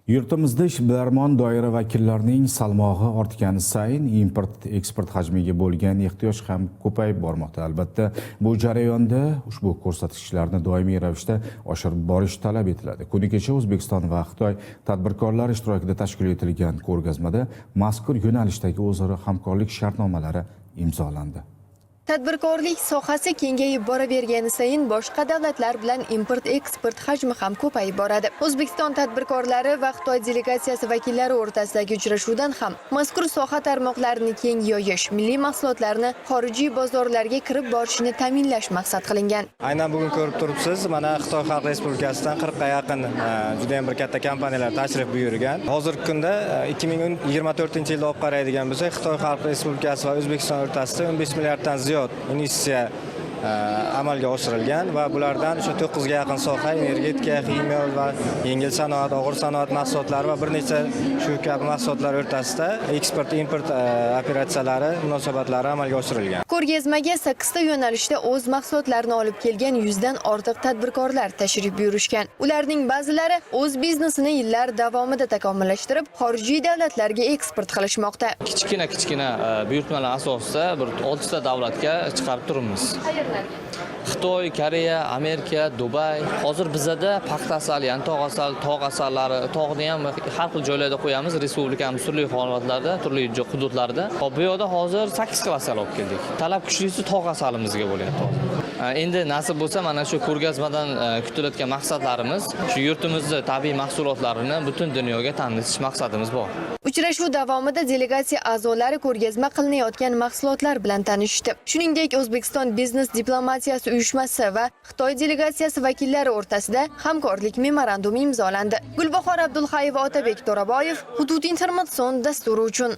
Yurtimizda ishbilarmon doira vakillarining salmog'i ortgani sayin import-eksport hajmiga bo'lgan ehtiyoj ham ko'payib bormoqda. Albatta, bu jarayonda ushbu ko'rsatkichlarni doimiy ravishda oshirib borish talab etiladi. Kuni kecha O'zbekiston va Xitoy tadbirkorlar ishtirokida tashkil etilgan ko'rgazmada mazkur yo'nalishdagi o'zaro hamkorlik shartnomalari imzolandi. Tadbirkorlik sohasi kengayib boravergani sayin boshqa davlatlar bilan import-eksport hajmi ham ko'payib boradi. O'zbekiston tadbirkorlari va Xitoy delegatsiyasi vakillari o'rtasidagi uchrashuvdan ham mazkur soha tarmoqlarini keng yoyish, milliy mahsulotlarni xorijiy bozorlarga kirib borishini ta'minlash maqsad qilingan. Aynan bugun ko'rib turibsiz, mana Xitoy Xalq Respublikasidan 40 ga yaqin juda ham bir katta kompaniyalar tashrif buyurgan. Hozirgi kunda 2024-yilda olib qaraydigan bo'lsak, Xitoy Xalq Respublikasi va O'zbekiston o'rtasida 15 milliarddan ziyod investitsiya amalga oshirilgan va bulardan o'sha 9 ga yaqin soha energetika, ximiya va yengil sanoat, og'ir sanoat mahsulotlari va bir necha shu kabi mahsulotlar o'rtasida eksport-import operatsiyalari, munosabatlari amalga oshirilgan. Ko'rgazmaga 8 ta yo'nalishda o'z mahsulotlarini olib kelgan 100 dan ortiq tadbirkorlar tashrif buyurishgan. Ularning ba'zilari o'z biznesini yillar davomida takomillashtirib, xorijiy davlatlarga eksport qilishmoqda. Kichkina buyurtmalar asosida bir 6 ta davlatga chiqarib turibmiz. Xitoy, Koreya, Amerika, Dubay. Hozir bizda paxta asali, tog' asallari, tog'ni ham har xil joylarda qo'yamiz. Respublikamiz turli holatlarda, turli hududlarda. Bu yerda hozir 8 xil asal olib keldik. Talab kuchlisi tog' asalimizga bo'lyapti. Endi nasib bo'lsa, mana shu ko'rgazmadan kutilayotgan maqsadlarimiz shu yurtimizning tabiiy mahsulotlarini butun dunyoga tanitish maqsadimiz bor. Uchrashuv davomida delegatsiya a'zolari ko'rgazma qilinayotgan mahsulotlar bilan tanishdi. Shuningdek, O'zbekiston biznes diplomatiyasi uyushmasi va Xitoy delegatsiyasi vakillari o'rtasida hamkorlik memorandumi imzolandi. Gulbahor Abdulhayeva, Otabek To'raboyev, Hududiy informatsion dasturi uchun.